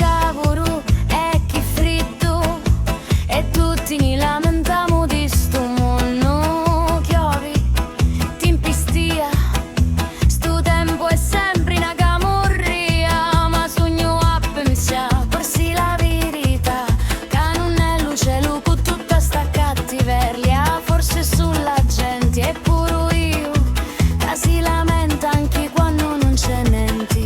cavolo e chi fritto, e tutti ni lamentiamo di sto mondo. Chiovi, ti impistia, sto tempo è sempre una camorria, ma sogno a pensare, forse la verità, che non è luce, con tutta sta cattiveria, forse sulla gente, e pure io, che si lamenta anche quando non c'è niente.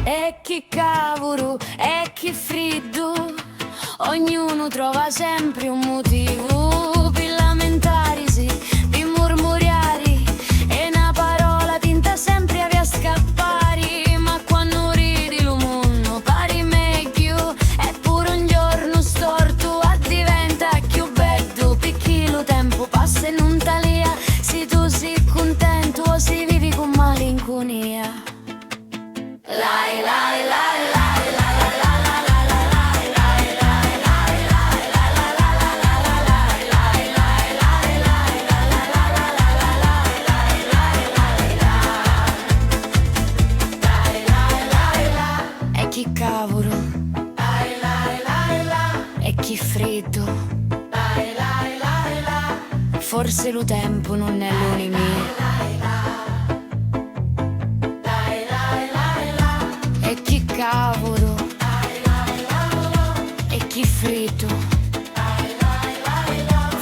E chi cavolo, e chi freddo, ognuno trova sempre un motivo per lamentarsi, per mormorare, e una parola tinta sempre a via scappare. Ma quando ridi lo mondo pare meglio, eppure un giorno storto diventa più bello, perché lo tempo passa e non talia, se tu sei contento o se vivi con malinconia. Lai lai lai lai lai lai lai lai lai lai lai lai lai lai. E chi cavolo, e chi freddo, forse lo tempo non è l'unica. E chi cavolo, e chi fritto,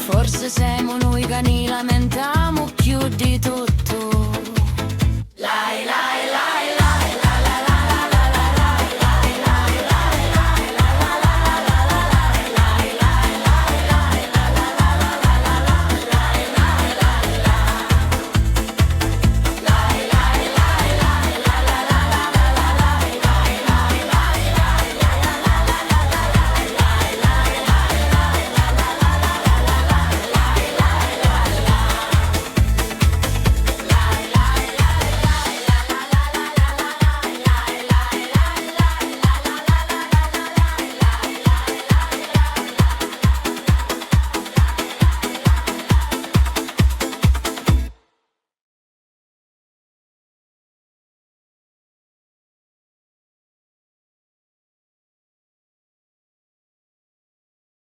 forse siamo noi che ne lamentiamo.